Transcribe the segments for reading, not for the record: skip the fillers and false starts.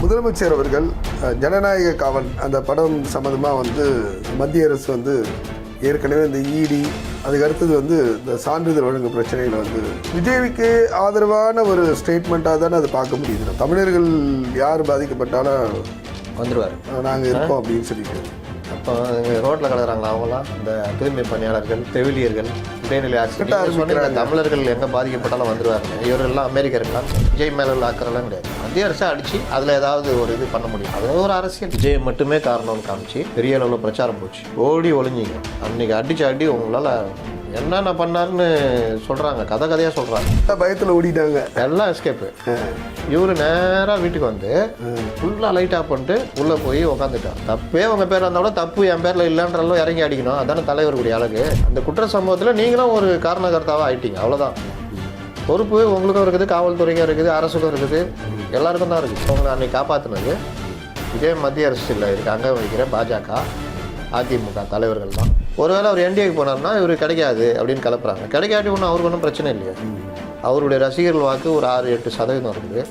முதலமைச்சர் அவர்கள் ஜனநாயக காவல் அந்த படம் சம்மந்தமாக மத்திய அரசு ஏற்கனவே இந்த இடி அதுக்கு அடுத்தது இந்த சான்றிதழ் வழங்கும் பிரச்சனையில் விஜய்க்கு ஆதரவான ஒரு ஸ்டேட்மெண்ட்டாக தானே அதை பார்க்க முடியுது. தமிழர்கள் யார் பாதிக்கப்பட்டாலும் வந்துடுவார், நாங்கள் இருக்கோம் அப்படின்னு சொல்லிட்டு. அப்போ ரோட்டில் கிடக்குறாங்களா அவங்களாம் இந்த தூய்மை பணியாளர்கள், செவிலியர்கள், இடைநிலை ஆசிரியர், தமிழர்கள் எங்கே பாதிக்கப்பட்டாலும் வந்துடுவாங்க. இவரெல்லாம் அமெரிக்கா இருக்கலாம், விஜய் மேலே உள்ள அக்கறைலாம் கிடையாது. மத்திய அரசு அடித்து அதில் ஏதாவது ஒரு இது பண்ண முடியும். அது ஒரு அரசியல். விஜய் மட்டுமே காரணம்னு காமிச்சு பெரிய அளவில் பிரச்சாரம் போச்சு. ஓடி ஒளிஞ்சிங்க. அன்றைக்கி அடி உங்களால் என்னென்ன பண்ணாருன்னு சொல்கிறாங்க, கதையாக சொல்கிறாங்க. பயத்தில் ஓடிட்டாங்க, எல்லாம் எஸ்கேப்பு. இவர் நேராக வீட்டுக்கு வந்து ஃபுல்லாக லைட் ஆஃப் பண்ணிட்டு உள்ளே போய் உக்காந்துட்டார். தப்பே உங்கள் பேர் இருந்தாலும் தப்பு என் பேரில் இல்லைன்றளவு இறங்கி அடிக்கணும். அதான தலைவருடைய அழகு. அந்த குற்ற சம்பவத்தில் நீங்களும் ஒரு காரணகர்த்தாவாக ஆகிட்டீங்க, அவ்வளோதான். பொறுப்பு உங்களுக்கும் இருக்குது, காவல்துறைக்கும் இருக்குது, அரசுக்கும் இருக்குது, எல்லாருக்கும் தான் இருக்குது. உங்களை அன்றைக்கி காப்பாற்றினது இதே மத்திய அரசில் இருக்க அங்கே வைக்கிற பாஜக, அதிமுக தலைவர்கள் தான். ஒருவேளை அவர் என்டிஏக்கு போனார்னா இவர் கிடைக்காது அப்படின்னு கலப்புறாங்க. கிடைக்காட்டி ஒன்றும் அவருக்கு ஒன்றும் பிரச்சனை இல்லையா. அவருடைய ரசிகர்கள் வாக்கு ஒரு 6-8% இருக்குது,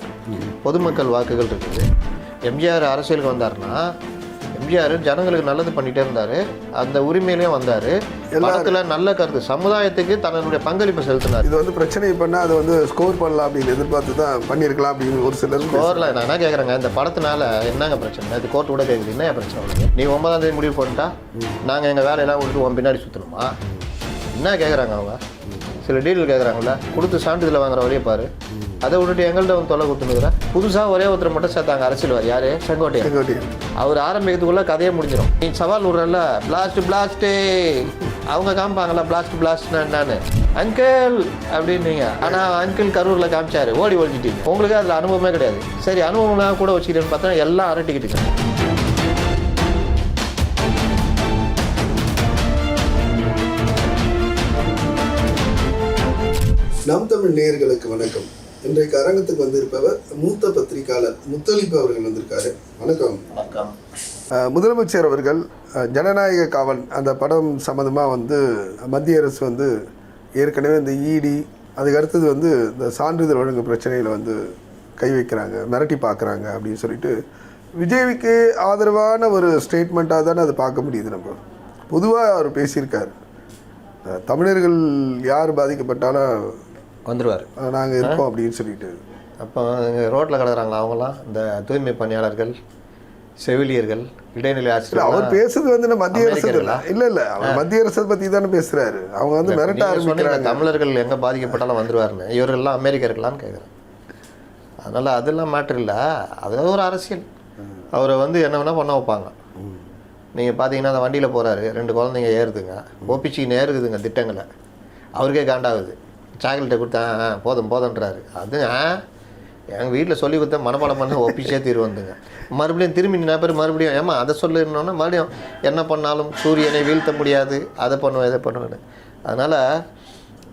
பொதுமக்கள் வாக்குகள் இருக்குது. எம்ஜிஆர் அரசியலுக்கு வந்தார்னா எம்ஜிஆர் ஜனங்களுக்கு நல்லது பண்ணிகிட்டே இருந்தார், அந்த உரிமையிலையும் வந்தார். எல்லாத்துல நல்ல கருத்து, சமுதாயத்துக்கு தன்னுடைய பங்களிப்பை செலுத்தினார். இது பிரச்சனை பண்ணால் அதை ஸ்கோர் பண்ணலாம் அப்படின்னு எதிர்பார்த்து தான் பண்ணியிருக்கலாம் அப்படின்னு ஒரு சிலர் ஸ்கோரில் நான் என்ன கேட்குறேங்க, இந்த படத்தினால என்னங்க பிரச்சனை? இது கோர்ட்டு கூட கேட்குது, என்ன பிரச்சனை உங்களுக்கு? நீ 9ஆம் தேதி முடிவு பண்ணிட்டா நாங்கள் எங்கள் வேலையெல்லாம் விட்டு உன் பின்னாடி சுற்றணுமா? என்ன கேட்குறாங்க அவங்க? சில டீல் கேட்குறாங்கள, கொடுத்து சான்றிதழ் வாங்குற வரையே பாரு. அதை விட்டுட்டு எங்கள்கிட்ட தொலை கொடுத்துனுக்குறேன். புதுசாக ஒரே ஒருத்தர் மட்டும் சேர்த்தாங்க அரசியல்வாதி, யார்? செங்கோட்டையன். அவர் ஆரம்பிக்கிறதுக்குள்ளே கதையே முடிஞ்சிடும். நீ சவால் விட்றல, பிளாஸ்ட்டு அவங்க காமிப்பாங்களா பிளாஸ்ட்னா என்னன்னு, அங்கிள் அப்படின்னீங்க. ஆனால் அங்கிள் கரூரில் காமிச்சாரு, ஓடி ஒழிச்சிட்டீங்க. உங்களுக்கு அதில் அனுபவமே கிடையாது. சரி, அனுபவம்லாம் கூட வச்சுக்கிட்டேன்னு பார்த்தா எல்லாம் அரட்டிக்கிட்டு. நம் தமிழ் நேயர்களுக்கு வணக்கம். இன்றைக்கு அரங்கத்துக்கு வந்திருப்பவர் மூத்த பத்திரிகையாளர் முத்தலிப்பு அவர்கள் வந்திருக்காரு. வணக்கம். வணக்கம். முதலமைச்சர் அவர்கள் ஜனநாயக காவல் அந்த படம் சம்மந்தமாக மத்திய அரசு ஏற்கனவே இந்த இடி அதுக்கு அடுத்தது இந்த சான்றிதழ் வழங்கும் பிரச்சனையில் கை வைக்கிறாங்க, மிரட்டி பார்க்குறாங்க அப்படின்னு சொல்லிட்டு விஜய்க்கு ஆதரவான ஒரு ஸ்டேட்மெண்ட்டாக தானே அதை பார்க்க முடியுது. நம்ம பொதுவாக அவர் பேசியிருக்காரு, தமிழர்கள் யார் பாதிக்கப்பட்டாலும் வந்துடுவார், நாங்கள் இருக்கோம் அப்படின்னு சொல்லிட்டு. அப்போ ரோட்டில் கிடக்குறாங்களா அவங்களாம் இந்த தூய்மை பணியாளர்கள், செவிலியர்கள், இடைநிலை ஆசிரியர். அவர் பேசுறது மத்திய அரசு இல்லை அவர் மத்திய அரசை பற்றி தானே பேசுகிறாரு. அவங்க மிரட்ட ஆரம்பிக்கிறாங்க, தமிழர்கள் எங்கே பாதிக்கப்பட்டாலும் வந்துடுவாருன்னு. இவர்கள்லாம் அமெரிக்கா இருக்கலான்னு கேட்குறேன். அதனால் அதெல்லாம் மேட்ரு இல்லை, அது ஒரு அரசியல். அவரை என்ன வேணால் பண்ண வைப்பாங்க. நீங்கள் பார்த்தீங்கன்னா அந்த வண்டியில் போகிறாரு, 2 குழந்தைங்க ஏறுதுங்க, ஓபிச்சின்னு ஏறுதுங்க திட்டங்களை. அவருக்கே காண்டாகுது. சாக்லேட்டை கொடுத்தா போதும்ன்றாரு. அது எங்கள் வீட்டில் சொல்லி கொடுத்தா மனப்பாடம் பண்ண ஒப்பிச்சே தீர்வு வந்துங்க. மறுபடியும் திரும்பி நின்னா பேர் மறுபடியும் ஏமா அதை சொல்லிடணுன்னா மறுபடியும் என்ன பண்ணாலும் சூரியனை வீழ்த்த முடியாது, அதை பண்ணுவேன் இதை பண்ணுவேன்னு. அதனால்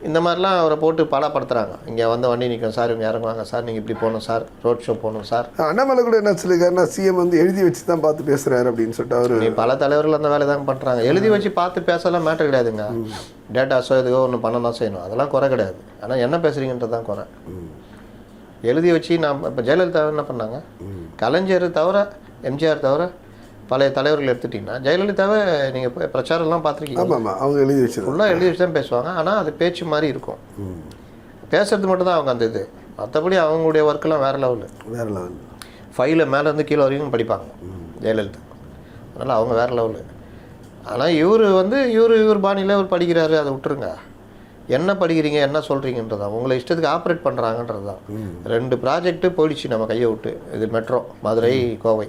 இந்த மாதிரிலாம் அவரை போட்டு பாடப்படுத்துகிறாங்க. இங்கே வண்டி நிற்கும் சார், இவங்க இறங்குவாங்க சார், நீங்கள் இப்படி போகணும் சார், ரோட் ஷோ போகணும் சார். அண்ணாமலை கூட என்ன சொல்லியிருக்காருன்னா சிஎம் எழுதி வச்சு தான் பார்த்து பேசுகிறாரு அப்படின்னு சொல்லிட்டு அவர். நீ பல தலைவர்கள் அந்த வேலை தான் பண்ணுறாங்க. எழுதி வச்சு பார்த்து பேசலாம் மேட்டர் கிடையாதுங்க. டேட்டாஸோ இதுவோ ஒன்று பண்ண தான் செய்யணும், அதெல்லாம் குறை கிடையாது. ஆனால் என்ன பேசுகிறீங்கன்றது தான் குறை. எழுதி வச்சு நான் இப்போ ஜெயலலிதா என்ன பண்ணாங்க, கலைஞர் தவிர, எம்ஜிஆர் தவிர பழைய தலைவர்கள் எடுத்துட்டிங்கன்னா ஜெயலலிதாவை நீங்கள் பிரச்சாரம்லாம் பார்த்துருக்கீங்க. ஆமாம், அவங்க எழுதி வச்சு ஃபுல்லாக எழுதி வச்சு தான் பேசுவாங்க. ஆனால் அது பேச்சு மாதிரி இருக்கும், பேசுறது மட்டும் தான் அவங்க அந்த இது. மற்றபடி அவங்களுடைய ஒர்க்கெல்லாம் வேறு லெவலு. ஃபைலில் மேலேருந்து கீழே வரைக்கும் படிப்பாங்க ஜெயலலிதா. அதனால் அவங்க வேறு லெவலு. ஆனால் இவர் பாணியில் இவர் படிக்கிறாரு, அதை விட்டுருங்க. என்ன படிக்கிறீங்க, என்ன சொல்கிறீங்கன்றது தான், உங்களை இஷ்டத்துக்கு ஆப்ரேட் பண்ணுறாங்கன்றது தான். 2 ப்ராஜெக்ட்டு போயிடுச்சு நம்ம கையை விட்டு. இது மெட்ரோ மதுரை கோவை.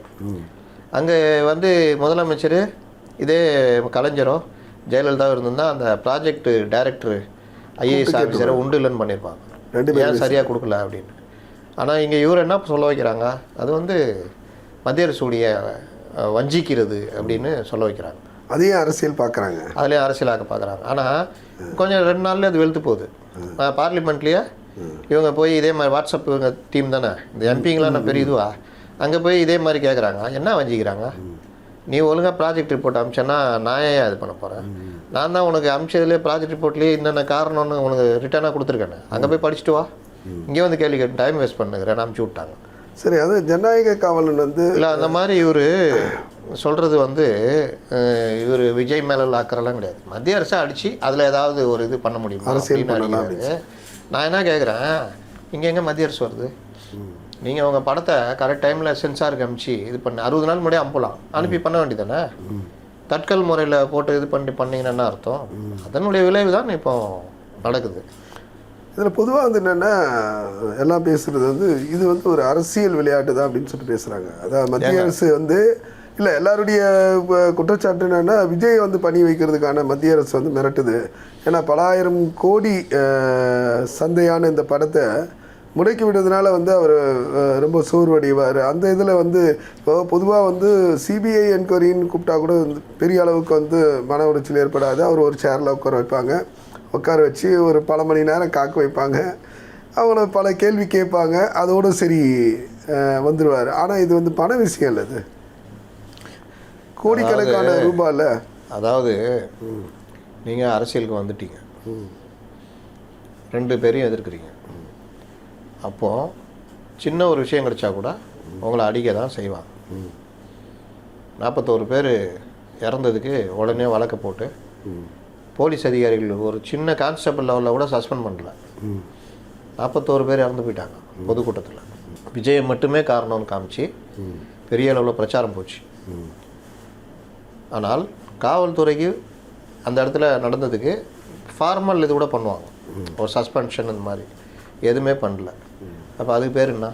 அங்கே முதலமைச்சர் இதே கலைஞரோ ஜெயலலிதாவோ இருந்திருந்தால் அந்த ப்ராஜெக்ட் டைரக்டர் ஐஏஎஸ் ஆஃபீஸரை உண்டு இல்லைன்னு பண்ணியிருப்பாங்க, ஏன் சரியாக கொடுக்கல அப்படின்னு. ஆனால் இங்கே இவர் என்ன சொல்ல வைக்கிறாங்க, அது மத்திய அரசுடைய வஞ்சிக்கிறது அப்படின்னு சொல்ல வைக்கிறாங்க. அதையும் அரசியல் பார்க்குறாங்க, அதுலேயும் அரசியலாக்க பார்க்குறாங்க. ஆனால் கொஞ்சம் 2 நாள்லேயே அது வெளுத்து போகுது. பார்லிமெண்ட்லேயே இவங்க போய் இதே மாதிரி வாட்ஸ்அப் இவங்க டீம் தானே, இந்த எம்பிங்களாம் நான் பெரிய இதுவா, அங்கே போய் இதே மாதிரி கேட்குறாங்க. என்ன வஞ்சிக்கிறாங்க, நீ ஒழுங்காக ப்ராஜெக்ட் ரிப்போர்ட் அமிச்சேன்னா நான் ஏன் அது பண்ண போகிறேன்? நான் தான் உனக்கு அமிச்சதுலேயே ப்ராஜெக்ட் ரிப்போர்ட்லேயே என்னென்ன காரணம்னு உனக்கு ரிட்டர்னாக கொடுத்துருக்கேன், அங்கே போய் படிச்சுட்டு வா, இங்கே கேள்வி கேட்டு டைம் வேஸ்ட் பண்ணுகிறேன் அனுப்பிச்சி விட்டாங்க. சரி, அது ஜனநாயக காவலன் வந்து இல்லை அந்த மாதிரி இவர் சொல்கிறது வந்து இவர் விஜய் மேலே அக்கறெல்லாம் கிடையாது. மத்திய அரசை அடித்து அதில் ஏதாவது ஒரு இது பண்ண முடியுமா அரசியல் பண்ணலாம். நான் என்ன கேட்குறேன், இங்கே எங்கே மத்திய அரசு வருது? நீங்கள் உங்கள் படத்தை கரெக்ட் டைமில் சென்சாருக்கு அனுப்பிச்சு இது பண்ணி 60 நாள் முன்னாடியே அனுப்பி பண்ண வேண்டியதானே? தட்கல் முறையில் போட்டு இது பண்ணிங்கன்னா என்ன அர்த்தம்? அதனுடைய விளைவு தான் இப்போ நடக்குது. இதில் பொதுவாக வந்து என்னென்னா எல்லாம் பேசுகிறது வந்து இது வந்து ஒரு அரசியல் விளையாட்டு தான் அப்படின்னு சொல்லிட்டு பேசுகிறாங்க. அதான் மத்திய அரசு வந்து இல்லை, எல்லாருடைய குற்றச்சாட்டு என்னென்னா விஜய் வந்து பணி வைக்கிறதுக்கான மத்திய அரசு வந்து மிரட்டுது. ஏன்னா பல ஆயிரம் கோடி சந்தையான இந்த படத்தை முடக்கி விடுறதுனால வந்து அவர் ரொம்ப சோர்வடைவார். அந்த இதில் வந்து இப்போ பொதுவாக வந்து சிபிஐ என்கொயரின்னு கூப்பிட்டா கூட பெரிய அளவுக்கு வந்து மன உளைச்சல் ஏற்படாது. அவர் ஒரு சேரில் உட்கார வச்சு ஒரு பல மணி நேரம் காக்க வைப்பாங்க, அவங்கள பல கேள்வி கேட்பாங்க, அதோடு சரி வந்துடுவார். ஆனால் இது வந்து பண விஷயம் இல்லை, இது கோடிக்கணக்கான ரூபாயில். அதாவது நீங்கள் அரசியலுக்கு வந்துட்டீங்க, 2 பேரையும் எதிர்க்கிறீங்க. அப்போது சின்ன ஒரு விஷயம் கிடைச்சா கூட உங்களை அடிக்க தான் செய்வாங்க. 41 பேர் இறந்ததுக்கு உடனே வழக்கு போட்டு போலீஸ் அதிகாரிகள் ஒரு சின்ன கான்ஸ்டபிள் லெவலில் கூட சஸ்பெண்ட் பண்ணல. 41 பேர் இறந்து போயிட்டாங்க பொதுக்கூட்டத்தில். விஜயை மட்டுமே காரணம்னு காமிச்சு பெரிய அளவில் பிரச்சாரம் போச்சு. ஆனால் காவல்துறைக்கு அந்த இடத்துல நடந்ததுக்கு ஃபார்மல் இது கூட பண்ணுவாங்க, ஒரு சஸ்பென்ஷன் இந்த மாதிரி எதுவுமே பண்ணல. அப்போ அதுக்கு பேர் என்ன?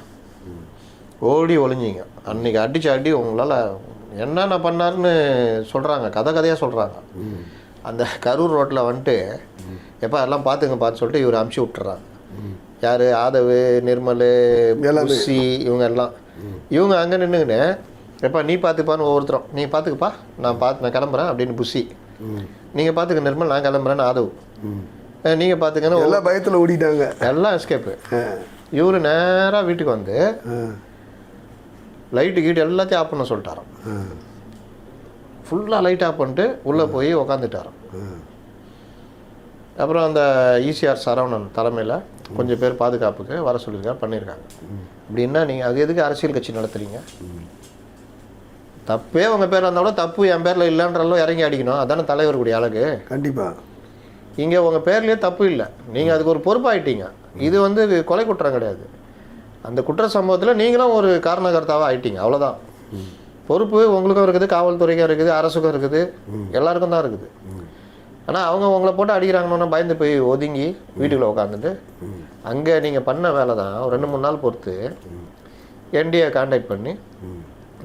ஓடி ஒளிஞ்சிங்க. அன்றைக்கி அடித்து அடி உங்களால் என்னென்ன பண்ணாருன்னு சொல்கிறாங்க, கதையாக சொல்கிறாங்க. அந்த கரூர் ரோட்டில் வந்துட்டு எப்போ எல்லாம் பார்த்து சொல்லிட்டு இவர் அமுச்சு விட்டுறாங்க. யார்? ஆதவு, நிர்மல், புஷி, இவங்க எல்லாம். இவங்க அங்கே நின்றுக்கின்னு எப்பா நீ பார்த்துப்பான்னு ஒவ்வொருத்தரும், நீ பார்த்துக்குப்பா, நான் கிளம்புறேன் அப்படின்னு புஷி, நீங்கள் பார்த்துக்க நிர்மல், நான் கிளம்புறேன்னு ஆதவு, நீங்கள் பார்த்துக்கன்னு எல்லாம் பயத்தில் ஓடிட்டாங்க, எல்லாம் எஸ்கேப்பு. இவர் நேராக வீட்டுக்கு வந்து லைட்டு கீட்டு எல்லாத்தையும் ஆஃப் பண்ண சொல்லிட்டாராம். ஃபுல்லாக லைட் ஆஃப் பண்ணிட்டு உள்ளே போய் உக்காந்துட்டாராம். அப்புறம் அந்த ஈசிஆர் சரவணன் தலைமையில் கொஞ்சம் பேர் பாதுகாப்புக்கு வர சொல்லியிருக்காங்க, பண்ணியிருக்காங்க. அப்படின்னா நீங்கள் அது எதுக்கு அரசியல் கட்சி நடத்துகிறீங்க? தப்பே உங்கள் பேரில் இருந்தால் கூட தப்பு என் பேரில் இல்லைன்றலாம் இறங்கி அடிக்கணும், அதானே தலைவருடைய அழகு. கண்டிப்பாக. இங்கே உங்கள் பேர்லேயே தப்பு இல்லை, நீங்கள் அதுக்கு ஒரு பொறுப்பாகிட்டீங்க. இது வந்து கொலை குற்றம் கிடையாது. அந்த குற்ற சம்பவத்தில் நீங்களும் ஒரு காரணகர்த்தாவாக ஆயிட்டீங்க, அவ்வளோதான். பொறுப்பு உங்களுக்கும் இருக்குது, காவல்துறைக்கும் இருக்குது, அரசுக்கும் இருக்குது, எல்லாருக்கும் தான் இருக்குது. ஆனால் அவங்க உங்களை போட்டு அடிக்கிறாங்கன்னா பயந்து போய் ஒதுங்கி வீட்டுக்குள்ளே உட்காந்துட்டு அங்கே நீங்கள் பண்ண வேலை தான். ஒரு 2-3 நாள் பொறுத்து என்டிஏ கான்டாக்ட் பண்ணி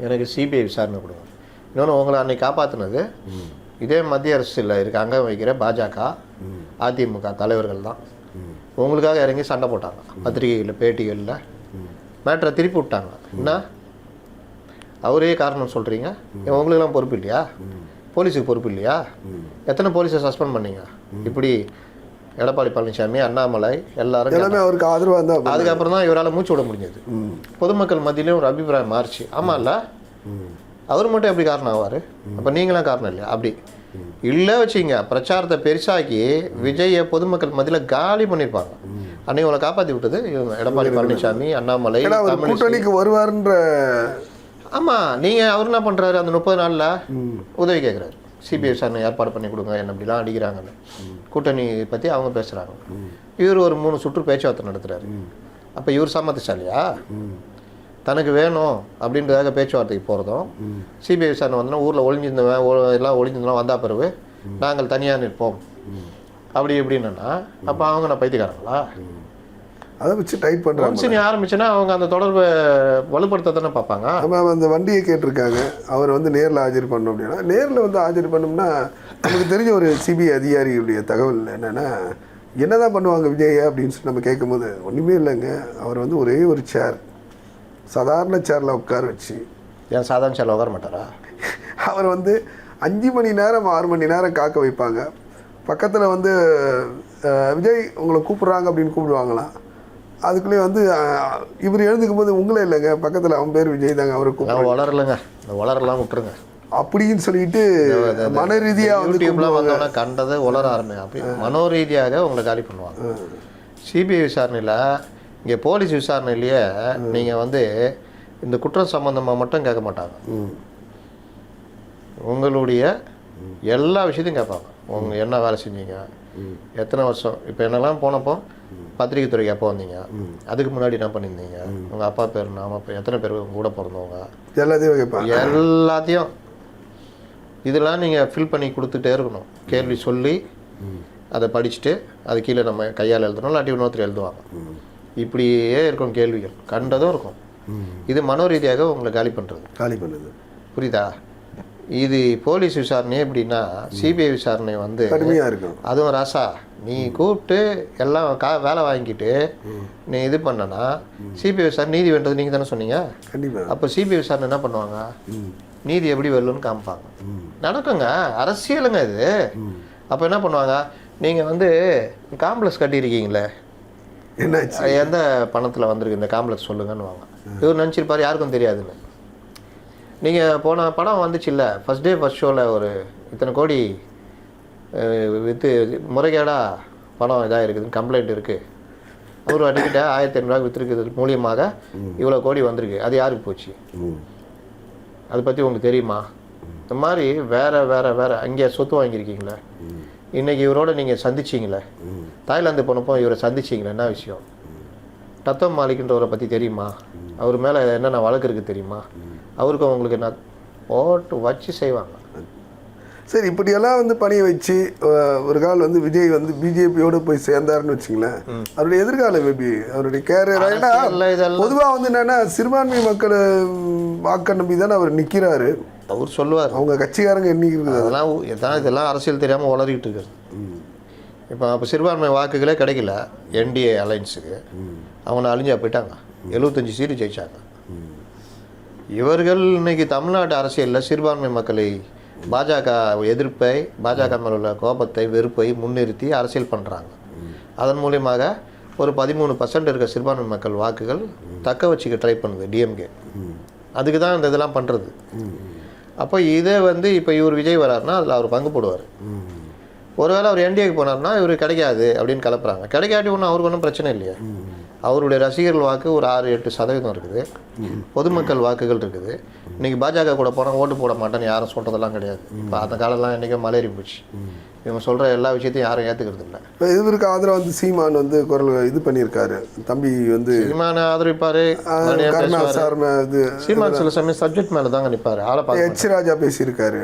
எனக்கு சிபிஐ விசாரணை கொடுங்க. இன்னொன்று உங்களை அன்னைக்கு காப்பாற்றினது இதே மத்திய அரசில் இருக்க அங்கே வைக்கிற பாஜக, அதிமுக தலைவர்கள் தான். உங்களுக்காக இறங்கி சண்டை போட்டாங்க, பத்திரிகைகளில் பேட்டிகளில் மேட்டரை திருப்பி விட்டாங்க. என்ன அவரே காரணம் சொல்கிறீங்க? உங்களுக்கெல்லாம் பொறுப்பு இல்லையா? போலீஸுக்கு பொறுப்பு இல்லையா? எத்தனை போலீஸை சஸ்பெண்ட் பண்ணீங்க? இப்படி எடப்பாடி பழனிசாமி, அண்ணாமலை எல்லாரும் அவருக்கு ஆதரவாக இருந்தால் அதுக்கப்புறம் தான் இவரால் மூச்சு விட முடிஞ்சது. பொதுமக்கள் மத்தியிலையும் ஒரு அபிப்பிராயம் மாறிச்சு. ஆமாம் இல்லை, அவர் மட்டும் எப்படி காரணம் ஆவார்? அப்போ நீங்களாம் காரணம் இல்லையா? அப்படி இல்லை வச்சிங்க, பிரச்சாரத்தை பெருசாக்கி விஜயை பொதுமக்கள் மத்தியில் காலி பண்ணியிருப்பாங்க. அன்னைக்கு உங்களை காப்பாற்றி விட்டது இவங்க எடப்பாடி பழனிசாமி, அண்ணாமலை, கூட்டணிக்கு வருவார்ன்ற. ஆமாம், நீங்கள் அவர் என்ன பண்ணுறாரு, அந்த 30 நாளில் உதவி கேட்குறாரு. சிபிஐ விசாரணை ஏற்பாடு பண்ணி கொடுங்க, என்ன அப்படிலாம் அடிக்கிறாங்கன்னு கூட்டணி பற்றி அவங்க பேசுகிறாங்க. இவர் ஒரு 3 சுற்று பேச்சுவார்த்தை நடத்துகிறாரு. அப்போ இவர் சம்மதிச்சாலியா? தனக்கு வேணும் அப்படின்றதாக பேச்சுவார்த்தைக்கு போகிறதும், சிபிஐ விசாரணை வந்தோன்னா ஊரில் ஒளிஞ்சிருந்தவன் எல்லாம் ஒளிஞ்சிருந்தோம் வந்தால் பிறகு நாங்கள் தனியாக நிற்போம் அப்படி எப்படின்னா, அப்போ அவங்க நான் பைத்தியக்காரங்களா? அதை வச்சு டைப் பண்ணுறாங்க. ஒன்ஸ் நீ ஆரம்பிச்சுன்னா அவங்க அந்த தொடர்பை வலுப்படுத்த தானே பார்ப்பாங்க. ஆமாம், அந்த வண்டியை கேட்டிருக்காங்க, அவர் வந்து நேரில் ஆஜர் பண்ணணும் அப்படின்னா. நேரில் வந்து ஆஜர் பண்ணோம்னா நமக்கு தெரிஞ்ச ஒரு சிபிஐ அதிகாரியுடைய தகவல் என்னென்னா, என்ன தான் பண்ணுவாங்க விஜய் அப்படின்னு சொல்லி நம்ம கேட்கும்போது, ஒன்றுமே இல்லைங்க, அவர் வந்து ஒரே ஒரு சேர், சாதாரண சேரில் உட்கார வச்சு. ஏன் சாதாரண சேரில் உட்கார மாட்டாரா? அவர் வந்து 5 மணி நேரம் 6 மணி நேரம் காக்க வைப்பாங்க. பக்கத்தில் வந்து விஜய் உங்களை கூப்பிட்றாங்க அப்படின்னு கூப்பிடுவாங்களாம். அதுக்குள்ளேயே வந்து இவர் எழுந்துக்கும் போது உங்களே இல்லைங்க, பக்கத்தில் அவன் பேர் விஜய் தாங்க, அவரை கூப்பிட்டு வளரலைங்க, வளரலாம் விட்டுருங்க அப்படின்னு சொல்லிட்டு மன ரீதியாக வந்து கண்டதை வளர ஆரம்பி அப்படி மனோரீதியாக உங்களை காலி பண்ணுவாங்க. சிபிஐ விசாரணையில், இங்கே போலீஸ் விசாரணையிலேயே நீங்கள் வந்து இந்த குற்றம் சம்பந்தமாக மட்டும் கேட்க மாட்டாங்க, உங்களுடைய எல்லா விஷயத்தையும் கேட்பாங்க. உங்கள் என்ன வேலை செஞ்சீங்க, எத்தனை வருஷம், இப்போ என்னெல்லாம் போனப்போ பத்திரிகை துறைக்கு எப்போ வந்தீங்க, அதுக்கு முன்னாடி என்ன பண்ணியிருந்தீங்க, உங்கள் அப்பா பேர் என்ன, அம்மா பேர், எத்தனை பேர் உங்க கூட பிறந்தவங்க, எல்லாத்தையும் கேட்பாங்க. எல்லாத்தையும் இதெல்லாம் நீங்கள் ஃபில் பண்ணி கொடுத்துட்டே இருக்கணும். கேள்வி சொல்லி அதை படிச்சுட்டு அது கீழே நம்ம கையால் எழுதணும், இல்லாட்டி இன்னொருத்தர் எழுதுவாங்க. இப்படியே இருக்கும் கேள்விகள், கண்டதும் இருக்கும். இது மனோரீதியாக உங்களை காலி பண்ணுறது. புரியுதா? இது போலீஸ் விசாரணை எப்படின்னா, சிபிஐ விசாரணை வந்து கடுமையாக இருக்கும். அதுவும் ராசா நீ கூப்பிட்டு எல்லாம் வேலை வாங்கிட்டு நீ இது பண்ணனா, சிபிஐ விசாரணை நீதி வேண்டது நீங்கள் தானே சொன்னீங்க. கண்டிப்பாக. அப்போ சிபிஐ விசாரணை என்ன பண்ணுவாங்க, நீதி எப்படி வெல்லுன்னு காமிப்பாங்க. நடக்குங்க, அரசியலுங்க இது. அப்போ என்ன பண்ணுவாங்க, நீங்கள் வந்து காம்ப்ளெக்ஸ் கட்டியிருக்கீங்களே, என்னாச்சு, எந்த பணத்தில் வந்திருக்கு இந்த காம்ப்ளெக்ஸ் சொல்லுங்கன்னு வாங்க. இவர் நினச்சிருப்பார் யாருக்கும் தெரியாதுன்னு. நீங்கள் போன படம் வந்துச்சு இல்லை, ஃபஸ்ட் டே ஃபஸ்ட் ஷோவில் ஒரு இத்தனை கோடி விற்று முறைகேடாக படம் இதாக இருக்குதுன்னு கம்ப்ளைண்ட் இருக்குது, அவர் அடிக்கிட்ட 1500 விற்றுருக்குது மூலியமாக இவ்வளோ கோடி வந்திருக்கு, அது யாருக்கு போச்சு, அதை பற்றி உங்களுக்கு தெரியுமா? இந்த மாதிரி வேறு அங்கே சொத்து வாங்கியிருக்கீங்களே, இன்றைக்கி இவரோட நீங்கள் சந்திச்சிங்களே, தாய்லாந்து போனப்போ இவரை சந்திச்சிங்களே, என்ன விஷயம், டத்தம் மாலிக்ன்றவரை பற்றி தெரியுமா, அவர் மேலே என்னென்ன வழக்கு இருக்குது தெரியுமா, அவருக்கும் உங்களுக்கு என்ன ஓட்டு வச்சு செய்வாங்க. சரி, இப்படியெல்லாம் வந்து பணியை வச்சு ஒரு கால் வந்து விஜய் வந்து பிஜேபியோடு போய் சேர்ந்தாருன்னு வச்சுங்களேன், அவருடைய எதிர்காலம் எப்படி, அவருடைய கேரியர், ஏன்னா பொதுவாக வந்து என்னென்னா சிறுபான்மை மக்கள் வாக்க நம்பி தானே அவர் நிற்கிறாரு. அவர் சொல்லுவார், அவங்க கட்சிக்காரங்க எண்ணிக்கிறது அதெல்லாம் இதெல்லாம் அரசியல் தெரியாமல் வளரிக்கிட்டு இருக்கிறது. இப்போ அப்போ சிறுபான்மை வாக்குகளே கிடைக்கல என்டிஏ அலைன்ஸுக்கு, அவங்க அழிஞ்சா போயிட்டாங்க, 75 சீட்டு ஜெயிச்சாங்க. இவர்கள் இன்னைக்கு தமிழ்நாட்டு அரசியலில் சிறுபான்மை மக்களை பாஜக எதிர்ப்பை, பாஜக மேல உள்ள கோபத்தை, வெறுப்பை முன்னிறுத்தி அரசியல் பண்ணுறாங்க. அதன் மூலியமாக ஒரு 13% இருக்க சிறுபான்மை மக்கள் வாக்குகள் தக்க வச்சுக்க ட்ரை பண்ணுது டிஎம்கே. அதுக்கு தான் இந்த இதெல்லாம் பண்ணுறது. அப்போ இதை வந்து இப்போ இவர் விஜய் வராருன்னா அதில் அவர் பங்கு போடுவார். ஒருவேளை அவர் என்டிஏக்கு போனார்னா இவர் கிடைக்காது அப்படின்னு கிளப்புறாங்க. கிடைக்காட்டி ஒன்றும் அவருக்கு ஒன்றும் பிரச்சனை இல்லையா. அவருடைய ரசிகர்கள் வாக்கு ஒரு 6-8% இருக்குது, பொதுமக்கள் வாக்குகள் இருக்குது. இன்றைக்கி பாஜக கூட போனால் ஓட்டு போட மாட்டேன்னு யாரும் சொல்கிறதெல்லாம் கிடையாது. இப்போ அந்த காலம்லாம் என்றைக்கும் மலேறி போச்சு. இவங்க சொல்கிற எல்லா விஷயத்தையும் யாரும் ஏற்றுக்கிறது இல்லை. இப்போ இவருக்கு ஆதரவு வந்து சீமான் வந்து குரல் இது பண்ணியிருக்காரு, தம்பி வந்து சீமானை ஆதரிப்பார். சீமான் சில சமயம் சப்ஜெக்ட் மேலே தாங்க நிற்பார். எச் ராஜா பேசியிருக்காரு,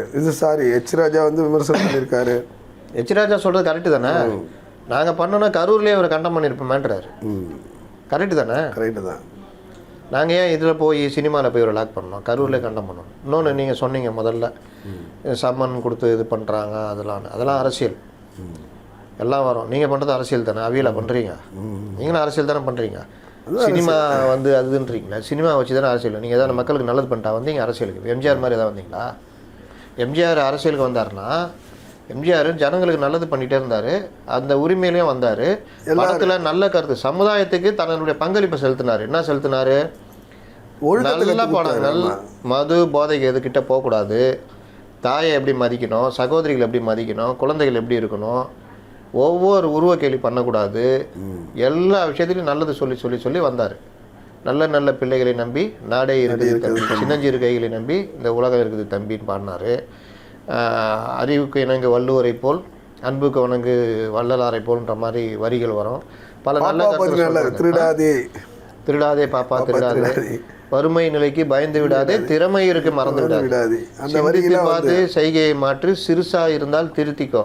எச் ராஜா வந்து விமர்சனம் பண்ணியிருக்காரு. எச் ராஜா சொல்கிறது கரெக்டு தானே, நாங்கள் பண்ணோன்னா கரூர்லேயே அவர் கண்டம் பண்ணியிருப்போமேன்றார். கரெக்டு தானே, கரெக்டு தான். நாங்கள் ஏன் இதில் போய் சினிமாவில் போய் ஒரு லாக் பண்ணோம், கரூரில் கண்டம் பண்ணணும். இன்னொன்று நீங்கள் சொன்னீங்க முதல்ல, சம்மன் கொடுத்து இது பண்ணுறாங்க, அதெல்லாம் அரசியல் எல்லாம் வரும். நீங்கள் பண்ணுறது அரசியல் தானே, அவியலை பண்ணுறீங்க, நீங்களும் அரசியல் தானே பண்ணுறீங்க. சினிமா வந்து அதுன்றீங்களா, சினிமா வச்சு தானே அரசியல். நீங்கள் எதாவது மக்களுக்கு நல்லது பண்ணிட்டா வந்தீங்க அரசியலுக்கு. எம்ஜிஆர் மாதிரி எதாவது வந்தீங்களா? எம்ஜிஆர் அரசியலுக்கு வந்தாருன்னா எம்ஜிஆர் ஜனங்களுக்கு நல்லது பண்ணிகிட்டே இருந்தார், அந்த உரிமையிலையும் வந்தார். படத்தில் நல்ல கருத்து, சமுதாயத்துக்கு தன்னுடைய பங்களிப்பை செலுத்தினார். என்ன செலுத்தினார்? நல்ல படங்கள், மது போதைக்கு எதுக்கிட்ட போகக்கூடாது, தாயை எப்படி மதிக்கணும், சகோதரிகள் எப்படி மதிக்கணும், குழந்தைகள் எப்படி இருக்கணும், ஒவ்வொரு உருவ கேள்வி பண்ணக்கூடாது, எல்லா விஷயத்துலையும் நல்லது சொல்லி சொல்லி சொல்லி வந்தார். நல்ல நல்ல பிள்ளைகளை நம்பி நாடே இருக்குது தம்பி, சின்னஞ்சிறு கைகளை நம்பி இந்த உலகம் இருக்குது தம்பின்னு பாடினார். அறிவுக்கு இணங்கு வள்ளுவரை போல், அன்புக்கு வணங்கு வள்ளலாரை போல்ன்ற மாதிரி வரிகள் வரும். பல நல்ல திருடாதே பாப்பா திருடாதே, வறுமை நிலைக்கு பயந்து விடாதே, திறமை இருக்கு மறந்து விடாது, பார்த்து செய்கையை மாற்று, சிறுசா இருந்தால் திருத்திக்கோ,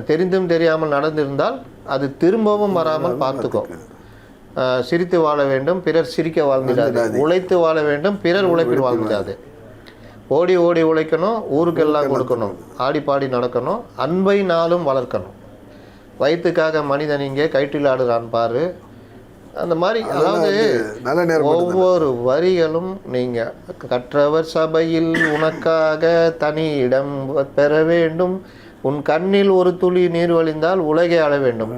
தெரிந்தும் தெரியாமல் நடந்திருந்தால் அது திரும்பவும் வராமல் பார்த்துக்கோ, சிரித்து வாழ வேண்டும் பிறர் சிரிக்க வாழ்ந்துடாது, உழைத்து வாழ வேண்டும் பிறர் உழைப்பில் வாழ்ந்துடாது, ஓடி ஓடி உழைக்கணும், ஊருக்கெல்லாம் கொடுக்கணும், ஆடி பாடி நடக்கணும், அன்பை நாளும் வளர்க்கணும், வயிற்றுக்காக மனிதன் இங்கே கயிற்றில் ஆடுறான் பாரு. அந்த மாதிரி அதாவது ஒவ்வொரு வரிகளும் நீங்கள் கற்றவர் சபையில் உனக்காக தனி இடம் பெற வேண்டும், உன் கண்ணில் ஒரு துளி நீர் வழிந்தால் உலகே ஆள வேண்டும்,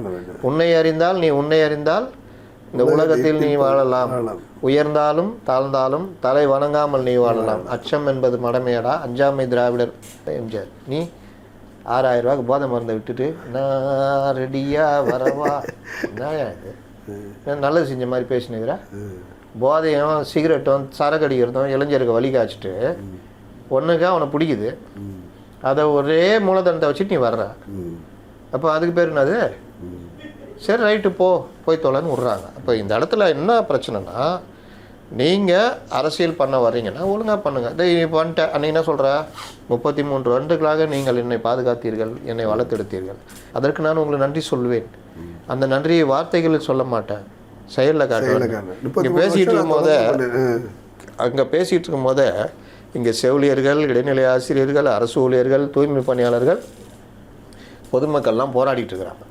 உன்னை அறிந்தால் நீ உன்னை அறிந்தால் இந்த உலகத்தில் நீ வாழலாம், உயர்ந்தாலும் தாழ்ந்தாலும் தலை வணங்காமல் நீ வாழலாம், அச்சம் என்பது மடமையடா, அஞ்சாமை திராவிடர். எம்ஜிஆர், நீ 6000 ரூபாய்க்கு போதை மருந்தை விட்டுட்டு நான் ரெடியா வரவா, என்ன இது நல்லது செஞ்ச மாதிரி பேசினுக்கிறேன். போதையும் சிகரெட்டும் சரக்கு அடிக்கிறதும் இளைஞருக்கு வழி காய்ச்சிட்டு ஒன்றுக்கா அவனை பிடிக்குது. அதை ஒரே மூலதனத்தை வச்சுட்டு நீ வர்ற. அப்போ அதுக்கு பேர் என்னது? சரி ரைட்டு போய் தொலைன்னு விட்றாங்க. அப்போ இந்த இடத்துல என்ன பிரச்சனைனா, நீங்கள் அரசியல் பண்ண வர்றீங்கன்னா ஒழுங்காக பண்ணுங்கள். இப்போ வந்துட்டேன் அன்றைக்கி என்ன சொல்கிற, 33 வருடங்களாக நீங்கள் என்னை பாதுகாத்தீர்கள், என்னை வளர்த்தெடுத்தீர்கள், அதற்கு நான் உங்களுக்கு நன்றி சொல்வேன். அந்த நன்றியை வார்த்தைகளில் சொல்ல மாட்டேன், செயலில் காட்டுவேன். இங்கே பேசிகிட்டு இருக்கும் போதே இங்கே செவிலியர்கள், இடைநிலை ஆசிரியர்கள், அரசு ஊழியர்கள், தூய்மை பணியாளர்கள், பொதுமக்கள்லாம் போராடிட்டு இருக்கிறாங்க.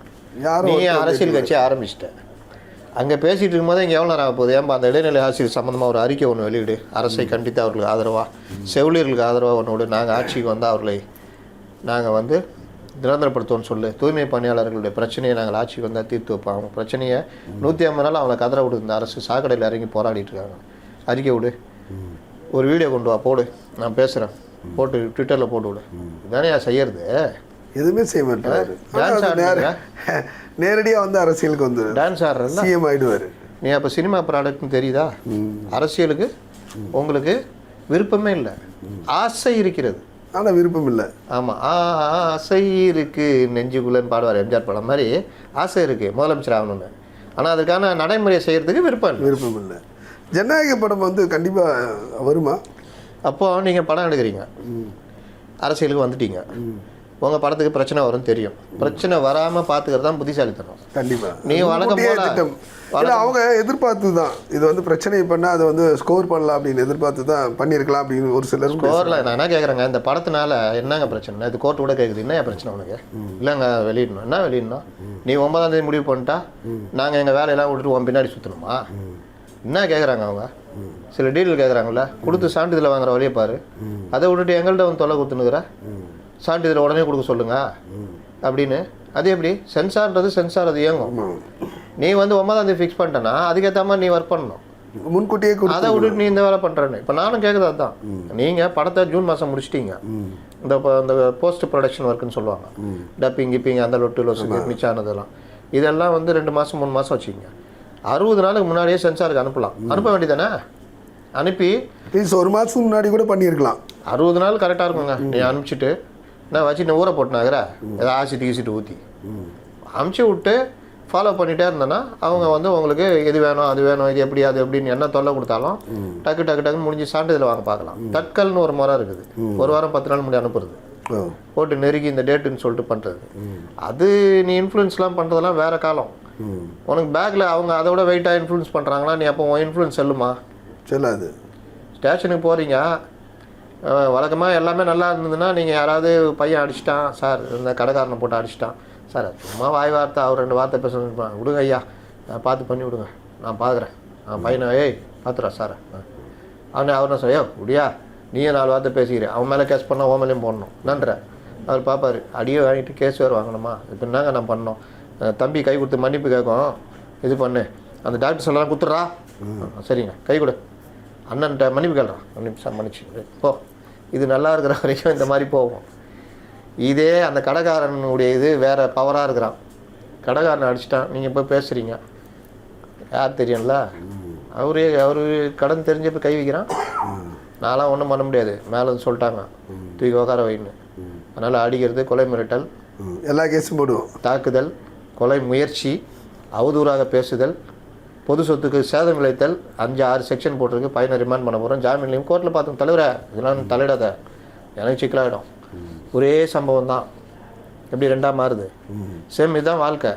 நீ அரசியல் கட்சி ஆரம்பிச்சிட்ட. அங்கே பேசிகிட்டு இருக்கும்போது இங்கே எவ்வளோ நேரம் ஆக போகுது? ஏன்பா அந்த இடைநிலை ஆசிரியர் சம்மந்தமாக ஒரு அறிக்கை ஒன்று வெளியிடு, அரசை கண்டித்து அவர்களுக்கு ஆதரவாக, செவிலியர்களுக்கு ஆதரவாக ஒன்று விடு, நாங்கள் ஆட்சிக்கு வந்தால் அவர்களை நாங்கள் வந்து நிரந்தரப்படுத்துவோன்னு சொல்லு, தூய்மை பணியாளர்களுடைய பிரச்சனையை நாங்கள் ஆட்சிக்கு வந்தால் தீர்த்து வைப்போம், அவங்க பிரச்சனையை 150 நாள் அவங்களை கதற விடு, இந்த அரசு சாக்கடையில் இறங்கி போராடிட்டு இருக்காங்க, அறிக்கை விடு, ஒரு வீடியோ கொண்டு வா போடு, நான் பேசுகிறேன், போட்டு ட்விட்டரில் போட்டு விடு. இதுதானே செய்யறது? எதுவுமே செய்ய மாட்டாரு. நேரடியாக வந்து அரசியலுக்கு வந்து டான்ஸ் ஆடுறது சிஎம் ஆகிடுவார். நீ அப்போ சினிமா ப்ராடக்ட்னு தெரியுதா? அரசியலுக்கு உங்களுக்கு விருப்பமே இல்லை, ஆசை இருக்கிறது ஆனால் விருப்பம் இல்லை. ஆமாம், ஆசை இருக்கு நெஞ்சுக்குள்ளன்னு பாடுவார் எம்ஜிஆர் படம் மாதிரி. ஆசை இருக்குது முதலமைச்சர் ஆகணும்னு, ஆனால் அதுக்கான நடைமுறையை செய்கிறதுக்கு விருப்பம் இல்லை. ஜனநாயக படம் வந்து கண்டிப்பாக வருமா? அப்போது நீங்கள் படம் எடுக்கிறீங்க, அரசியலுக்கு வந்துட்டீங்க, உங்கள் படத்துக்கு பிரச்சனை வரும்னு தெரியும். பிரச்சனை வராமல் பார்த்துக்கிறது தான் புத்திசாலித்தனம். கண்டிப்பாக நீ வழக்கம் போல அவங்க எதிர்பார்த்து தான் இது வந்து பிரச்சனை பண்ணால் அதை வந்து ஸ்கோர் பண்ணலாம் அப்படின்னு எதிர்பார்த்து தான் பண்ணியிருக்கலாம் அப்படின்னு ஒரு சிலர். ஸ்கோரில் நான் என்ன கேட்குறேங்க, இந்த படத்தினால என்னங்க பிரச்சனை? இது கோர்ட்டு கூட கேட்குது, என்ன பிரச்சனை உனக்கு? இல்லைங்க வெளியிடணும். என்ன வெளியிடணும்? நீ 9ஆம் தேதி முடிவு பண்ணிட்டா நாங்கள் எங்கள் வேலையெல்லாம் விட்டுட்டு உன் பின்னாடி சுற்றணுமா? என்ன கேட்குறாங்க அவங்க? சில டீல் கேட்குறாங்கள, கொடுத்து சான்றிதழ் வாங்குற வழியை பாரு, அதை விட்டுட்டு எங்கள்கிட்ட வந்து தொலை கொடுத்துனுக்குற, சான்றிதழ் உடனே கொடுக்க சொல்லுங்க அப்படின்னு. அது எப்படி? சென்சார்ன்றது சென்சார், அது இயங்கும். நீ வந்து 9ஆம் தேதி ஃபிக்ஸ் பண்ணிட்டேன்னா அதுக்கேற்ற மாதிரி நீ ஒர்க் பண்ணணும், முன்கூட்டியே. அதை விட்டுட்டு நீ இந்த வேலை பண்ணுறேன்னு. இப்போ நானும் கேட்குறது அதுதான். நீங்கள் படத்தை ஜூன் மாதம் முடிச்சிட்டீங்க, இந்த போஸ்ட் ப்ரொடக்ஷன் ஒர்க்குன்னு சொல்லுவாங்க, டப்பிங் கிப்பிங் அந்த லொட்டு லொசுக்கு மிச்சானதெல்லாம், இதெல்லாம் வந்து 2 மாதம் 3 மாதம் வச்சுக்கிங்க. 60 நாளுக்கு முன்னாடியே சென்சாருக்கு அனுப்பலாம். அனுப்ப வேண்டியதானே? அனுப்பி ஒரு மாதத்துக்கு முன்னாடி கூட பண்ணியிருக்கலாம். 60 நாள் கரெக்டாக இருக்குங்க. நீ அனுப்பிச்சிட்டு நான் வச்சு நான் ஊற போட்டுனாகிற ஏதாவது ஆசிட்டு ஊற்றி அமுச்சு விட்டு ஃபாலோ பண்ணிகிட்டே இருந்தேன்னா அவங்க வந்து உங்களுக்கு எது வேணும் அது வேணும் இது எப்படி அது எப்படின்னு என்ன தொல்லை கொடுத்தாலும் டக்கு முடிஞ்சு சான்றிதழ் வாங்க பார்க்கலாம். தட்கல்னு ஒரு முறை இருக்குது, 1 வாரம் 10 நாள் முன்னாடி அனுப்புறது, போட்டு நெருக்கி இந்த டேட்டுன்னு சொல்லிட்டு பண்ணுறது. அது நீ இன்ஃப்ளூயன்ஸ்லாம் பண்ணுறதெல்லாம் வேறு காலம். உனக்கு பேக்கில் அவங்க அதை விட வெயிட்டாக இன்ஃப்ளூயன்ஸ் பண்ணுறாங்களா, நீ அப்போ உன் இன்ஃப்ளூயன்ஸ் செல்லுமா? செல்லாது. ஸ்டேஷனுக்கு போகிறீங்க, வழக்கமாக எல்லாமே நல்லா இருந்ததுன்னா நீங்கள் யாராவது பையன் அடிச்சிட்டான் சார், இந்த கடைக்காரனை போட்டு அடிச்சிட்டான் சார், சும்மா வாய் வார்த்தை அவர் 2 வார்த்தை பேசணும், விடுங்க ஐயா நான் பார்த்து பண்ணி விடுங்க, நான் பார்க்குறேன், நான் பையனை ஏய் பார்த்துறா சார் அவனை சொல்ல முடியா நீயே 4 வார்த்தை பேசிக்கிறேன், அவன் மேலே கேஸ் பண்ணால் ஓ மேலேயும் போடணும் நன்ற. அவர் பார்ப்பார், அடியே வாங்கிட்டு கேஸ் வேறு வாங்கணுமா, இப்போ என்னங்க நான் பண்ணோம், தம்பி கை கொடுத்து மன்னிப்பு கேட்கும், இது பண்ணு, அந்த டாக்டர் சொல்லலாம் கொடுத்துட்றா, சரிங்க கை கொடு, அண்ணன்ட்ட மன்னிப்பு கேட்குறான், மன்னிப்பு மன்னிச்சு போ. இது நல்லா இருக்கிற வரைக்கும் இந்த மாதிரி போகும். இதே அந்த கடைக்காரனுடைய இது வேறு பவராக இருக்கிறான், கடைக்காரனை அடிச்சிட்டான், நீங்கள் போய் பேசுகிறீங்க, யார் தெரியும்ல, அவரு கடன் தெரிஞ்சப்போ கை வைக்கிறான், நான்லாம் ஒன்றும் பண்ண முடியாது, மேலே வந்து சொல்லிட்டாங்க தூக்கி உட்கார வைன்னு. அதனால் அடிக்கிறது, கொலை மிரட்டல், எல்லா கேஸும் போடுவோம், தாக்குதல், கொலை முயற்சி, அவதூறாக பேசுதல், பொது சொத்துக்கு சேதம் விளைத்தல், 5-6 செக்ஷன் போட்டிருக்கு. பையனை ரிமாண்ட் பண்ண போகிறோம், ஜாமீன்லையும் கோர்ட்டில் பார்த்தோம். தலைவரை இதெல்லாம் தலையிடாத, எனக்கு சிக்கலாகிடும். ஒரே சம்பவம் தான், எப்படி 2ஆக மாறுது? சேம் இதுதான் வாழ்க்கை.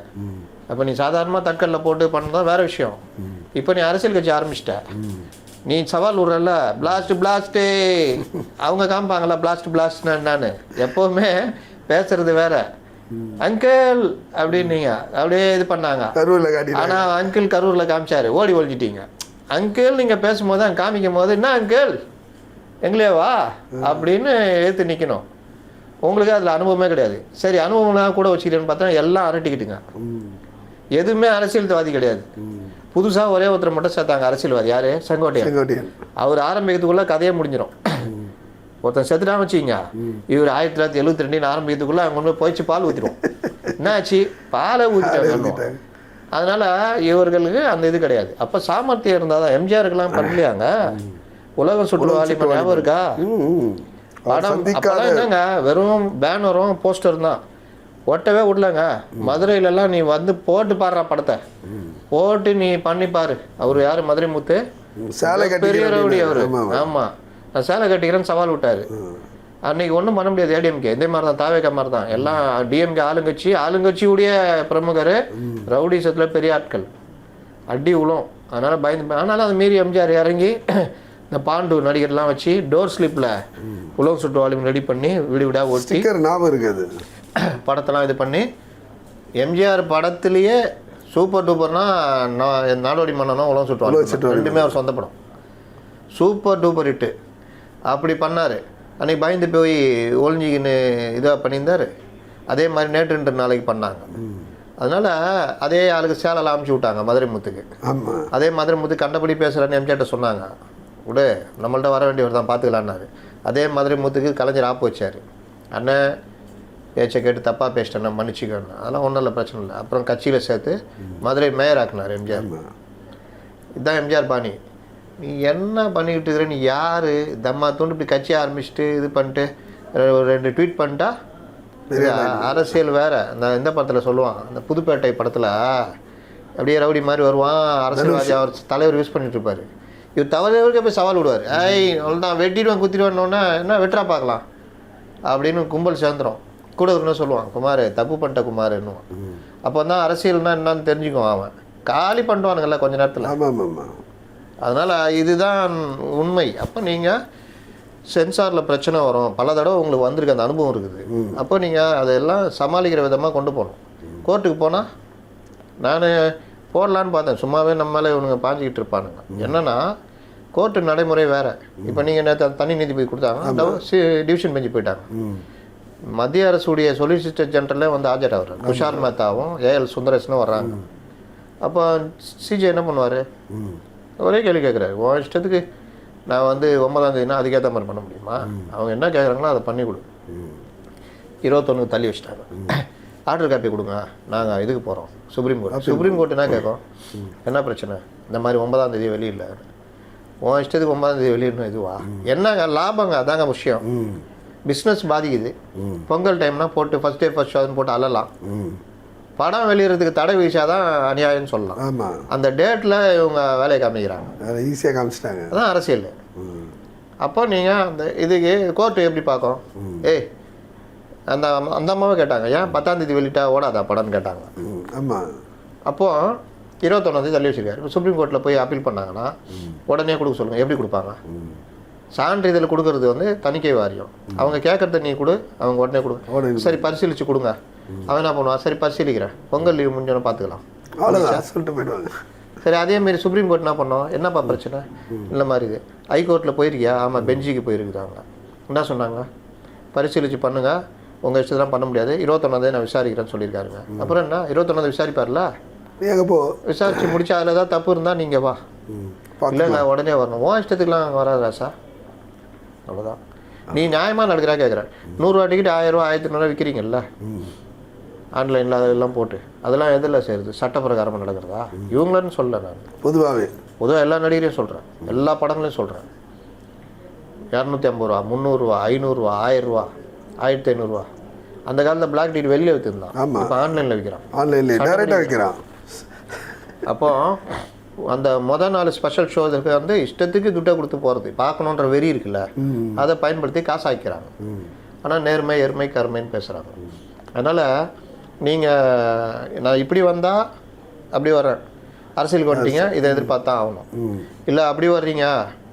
அப்போ நீ சாதாரணமாக தட்கல்ல போட்டு பண்ணதான் வேறு விஷயம். இப்போ நீ அரசியல் கட்சி ஆரம்பிச்சிட்ட, நீ சவால் விட்றல, பிளாஸ்ட்டு அவங்க காமிப்பாங்களா பிளாஸ்ட்னா என்னான்னு. எப்போவுமே பேசுறது வேற, அங்கிள் அப்படின்னீங்க, அப்படியே இது பண்ணாங்க, ஆனால் அங்கிள் கரூரில் காமிச்சாரு, ஓடி ஒழிஞ்சிட்டீங்க. அங்கிள் நீங்கள் பேசும்போது அங்கே காமிக்கும் போது என்ன அங்கிள் எங்களே வா அப்படின்னு ஏற்று நிற்கணும். உங்களுக்கு அதில் அனுபவமே கிடையாது. சரி அனுபவம்லாம் கூட வச்சுக்கிட்டேன்னு பார்த்தா எல்லாம் அரட்டிக்கிட்டுங்க. எதுவுமே அரசியல்வாதி கிடையாது. புதுசாக ஒரே ஒருத்தர் மட்டும் சேர்த்தாங்க அரசியல்வாதி, யார்? செங்கோட்டையன். அவர் ஆரம்பிக்கிறதுக்குள்ளே கதையே முடிஞ்சிடும். ஒருத்தன் செத்துட்டா வச்சுக்கிங்க, இவர் 1972 ஆரம்பிக்கிறதுக்குள்ளே அவங்க ஒன்று போயிடுச்சு பால் ஊற்றிடுவோம். என்ன ஆச்சு? பாலை ஊற்றிட்டாங்க. அதனால் இவர்களுக்கு அந்த இது கிடையாது. அப்போ சாமர்த்தியம் இருந்தால் தான் எம்ஜிஆருக்கெல்லாம் பண்ணலையாங்க உலகம் சுற்று வாலிபன் ஞாபகம் இருக்கா? படம் அப்போலாம் என்னங்க வெறும் பேனரும் போஸ்டர் தான், ஒட்டவே விடலங்க. மதுரையிலலாம் நீ வந்து போட்டு பாடுற படத்தை போட்டு நீ பண்ணி பாரு. அவர் யார்? மதுரை முத்து, பெரிய ரவுடி அவர். ஆமாம், நான் சேலை கட்டிக்கிறேன்னு சவால் விட்டாரு. அன்னைக்கு ஒன்றும் பண்ண முடியாது. ஏடிஎம்கே இதே மாதிரி தான், தாவேக்கா மாதிரி தான். எல்லாம் டிஎம்கே ஆளுங்கட்சியுடைய பிரமுகர், ரவுடிசத்தில் பெரிய ஆட்கள், அடி உளும். அதனால் பயந்து, ஆனாலும் அதை மீறி எம்ஜிஆர் இறங்கி இந்த பாண்டு நடிகர்லாம் வச்சு டோர் ஸ்லிப்பில் உலகம் சுற்று வாலிபன் ரெடி பண்ணி வீடு வீடாக ஓட்டி ஞாபகம் இருக்குது படத்தெல்லாம் இது பண்ணி. எம்ஜிஆர் படத்துலேயே சூப்பர் டூப்பர்னா நாடோடி மன்னனும் உலகம் சுற்று வாலிபன் ரெண்டுமே அவர் சொந்த படம், சூப்பர் டூப்பர் ஹிட்டு. அப்படி பண்ணார். அன்றைக்கி பயந்து போய் ஒளிஞ்சிக்கின்னு இதாக பண்ணியிருந்தார். அதே மாதிரி நேற்று நாளைக்கு பண்ணாங்க. அதனால் அதே ஆளுக்கு சேலெல்லாம் அமுச்சு விட்டாங்க மதுரை முத்துக்கு. அதே மதுரை முத்து கண்டபடி பேசுகிறான்னு எம்ஜிஆர்ட்ட சொன்னாங்க, விடு நம்மள்ட்ட வர வேண்டியவர் தான் பார்த்துக்கலான்னாரு. அதே மதுரை முத்துக்கு கலைஞர் ஆப்பு வச்சார், அண்ணன் பேச்சை கேட்டு தப்பாக பேசிட்டேன் மன்னிச்சிக்கணும், அதெல்லாம் ஒன்றும் இல்லை, பிரச்சனை இல்லை. அப்புறம் கட்சியில் சேர்த்து மதுரை மேயர் ஆக்குனார் எம்ஜிஆர். இதுதான் எம்ஜிஆர் பாணி. நீ என்ன பண்ணிக்கிட்டு இருக்கிற, நீ யார்? தம்மா தூண்டு இப்படி கட்சி ஆரம்பிச்சுட்டு இது பண்ணிட்டு ஒரு 2 ட்வீட் பண்ணிட்டா அரசியல் வேறு. இந்த படத்தில் சொல்லுவான், அந்த புதுப்பேட்டை படத்தில் அப்படியே ரவுடி மாதிரி வருவான், அரசியல்வாதி அவர் தலைவர் யூஸ் பண்ணிட்டு இருப்பார். இவர் தலைவருக்கு போய் சவால் விடுவார், அவ்வளோதான் வெட்டிடுவான் குத்திடுவான்னொன்னே என்ன வெட்டுறா பார்க்கலாம் அப்படின்னு கும்பல் சேர்ந்துடும். கூட என்ன சொல்லுவான், குமார் தப்பு பண்ணிட்ட குமார்ன்னுவான். அப்போ தான் அரசியல்னா என்னன்னு தெரிஞ்சுக்குவான் அவன். காலி பண்ணிட்டுவானுங்கள்ல கொஞ்ச நேரத்தில். அதனால் இதுதான் உண்மை. அப்போ நீங்கள் சென்சாரில் பிரச்சனை வரும், பல தடவை உங்களுக்கு வந்திருக்கு, அந்த அனுபவம் இருக்குது. அப்போ நீங்கள் அதையெல்லாம் சமாளிக்கிற விதமாக கொண்டு போகணும். கோர்ட்டுக்கு போனால் நான் போடலான்னு பார்த்தேன், சும்மாவே நம்ம மேலே இவனுங்க பாஞ்சிக்கிட்டு இருப்பானுங்க. என்னென்னா கோர்ட்டு நடைமுறை வேறு. இப்போ நீங்கள் நேற்று தனி நீதிபதி கொடுத்தாங்க, டிவிஷன் பெஞ்சு போயிட்டாங்க. மத்திய அரசுடைய சொலிசிட்டர் ஜெனரலே வந்து ஆஜராகிறார், துஷார் மேத்தாவும் ஏஎல் சுந்தரேசனும் வர்றாங்க. அப்போ சிஜே என்ன பண்ணுவார்? ஒரே கேள்வி கேட்குறாரு, உன் இஷ்டத்துக்கு நான் வந்து 9ஆம் தேதினா அதுக்கேற்ற மாதிரி பண்ண முடியுமா? அவங்க என்ன கேட்குறாங்களோ அதை பண்ணி கொடு. 21 தள்ளி வச்சுட்டாங்க. ஆர்டர் காப்பி கொடுங்க, நாங்கள் இதுக்கு போகிறோம் சுப்ரீம் கோர்ட். சுப்ரீம் கோர்ட் என்ன கேட்கும், என்ன பிரச்சனை, இந்த மாதிரி 9ஆம் தேதி வெளியில் உன் இஷ்டத்துக்கு 9ஆம் தேதி வெளியிடணும், இதுவா என்னங்க லாபங்க? அதாங்க விஷயம். பிஸ்னஸ் பாதிக்குது. பொங்கல் டைம்னா போட்டு ஃபஸ்ட் டே ஃபஸ்ட் ஷோன்னு போட்டு அழலாம். படம் வெளியிறதுக்கு தடை வீசாதான் அநியாயம்னு சொல்லலாம். அந்த டேட்டில் இவங்க வேலையை காமிக்கிறாங்க, ஈஸியாக காமிச்சிட்டாங்க. அதான் அரசியல். அப்போ நீங்கள் அந்த இதுக்கு கோர்ட்டு எப்படி பார்க்கும்? அந்த அம்மாவை கேட்டாங்க, ஏன் 10ஆம் தேதி வெளியிட்டா ஓடாதா படம்னு கேட்டாங்க. அப்போது 21ஆம் தேதி தள்ளி வச்சிருக்காரு. இப்போ சுப்ரீம் கோர்ட்டில் போய் அப்பீல் பண்ணாங்கன்னா உடனே கொடுக்க சொல்லுங்கள். எப்படி கொடுப்பாங்க? சான்றிதழ் கொடுக்கறது வந்து தணிக்கை வாரியம். அவங்க கேட்குறத நீ கொடு, அவங்க உடனே கொடு. சரி பரிசீலித்து கொடுங்க. அவன் என்ன பண்ணுவான், சரி பரிசீலிக்கிறேன், பொங்கல் லீவ் முடிஞ்சோன்னு பார்த்துக்கலாம், சொல்லிட்டு போயிடுவாங்க. சரி அதேமாரி சுப்ரீம் கோர்ட் என்ன பண்ணோம், என்னப்பா பிரச்சனை இந்த மாதிரி இது ஹைகோர்ட்டில் போயிருக்கியா? ஆமாம் பெஞ்சுக்கு போயிருக்குறாங்க. என்ன சொன்னாங்க, பரிசீலித்து பண்ணுங்கள், உங்கள் இஷ்டத்தான் பண்ண முடியாது, 21ஆம் தேதி நான் விசாரிக்கிறேன்னு சொல்லியிருக்காருங்க. அப்புறம் என்ன 21ஆம் தேதி விசாரிப்பார்ல, விசாரித்து முடிச்சா அதில் ஏதாவது தப்பு இருந்தால் நீங்கள் வா, இல்லைங்க உடனே வரணும், உன் இஷ்டத்துக்குலாம் அங்கே வராது ராசா, அவ்வளோதான். நீ நியாயமாக நடக்கிறா கேட்குறேன். 100 ரூபா டிக்கெட் 1000 ரூபா 1500 விற்கிறீங்கல்ல ஆன்லைனில், அதெல்லாம் போட்டு அதெல்லாம் எதில் செய்யுது, சட்ட பிரகாரமாக நடக்கிறதா? இவங்களன்னு சொல்லலை, நான் பொதுவாக எல்லா நடிகரையும் சொல்கிறேன், எல்லா படங்களையும் சொல்கிறேன். 250 ரூபா 300 ரூபா 500 ரூபா 1000 ரூபா 1500 ரூபா. அந்த காலத்தில் பிளாக் டிக்கெட் வெளியே விற்றுருந்தான், இப்போ ஆன்லைனில் விற்கிறான். அப்போ அந்த மொதல் 4 ஸ்பெஷல் ஷோஸுக்கு வந்து இஷ்டத்துக்கு துட்டை கொடுத்து போகிறது, பார்க்கணுன்ற வெறி இருக்குல்ல, அதை பயன்படுத்தி காசு ஆக்கிக்கிறாங்க. ஆனால் நேர்மை எருமை கருமைன்னு பேசுகிறாங்க. அதனால் நீங்கள் நான் இப்படி வந்தால் அப்படி வர்றேன், அரசியலுக்கு வந்துட்டீங்க இதை எதிர்பார்த்தா ஆகணும், இல்லை அப்படி வர்றீங்க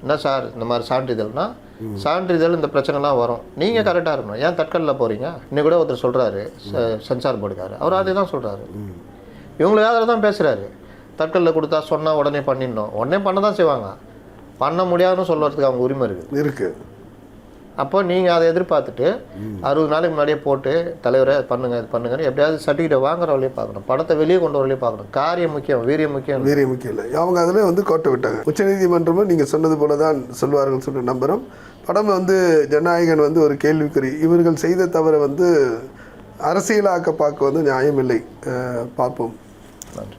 என்ன சார் இந்த மாதிரி சான்றிதழ்னா, சான்றிதழ் இந்த பிரச்சனைலாம் வரும், நீங்கள் கரெக்டாக இருக்கணும். ஏன் தட்கலில் போகிறீங்க? இன்னைக்கு கூட ஒருத்தர் சொல்கிறாரு, சென்சார் போர்டுக்காரு, அவர் அதே தான் சொல்கிறாரு, இவங்களுக்கு அதில் தான் பேசுகிறாரு. தட்கலில் கொடுத்தா சொன்னால் உடனே பண்ணிடணும், உடனே பண்ண தான் செய்வாங்க, பண்ண முடியாதுன்னு சொல்கிறதுக்கு அவங்க உரிமை இருக்குது. அப்போ நீங்கள் அதை எதிர்பார்த்துட்டு 60 நாளைக்கு முன்னாடியே போட்டு தலைவரை பண்ணுங்கள் இது பண்ணுங்கன்னு எப்படியாவது சர்டிஃபிகேட் வாங்குற வழியே பார்க்கணும், படத்தை வெளியே கொண்டு வரலையே பார்க்கணும். காரியம் முக்கியம், வீரியம் முக்கியம் இல்லை. அவங்க அதில் வந்து கோட்டை விட்டாங்க. உச்சநீதிமன்றமும் நீங்கள் சொன்னது போல தான் சொல்வார்கள் சொல்லிட்டு நம்புகிறோம். படம் வந்து ஜனநாயகன் வந்து ஒரு கேள்விக்குறி. இவர்கள் செய்த தவிர வந்து அரசியலாக்க பார்க்க வந்து நியாயம் இல்லை. பார்ப்போம்.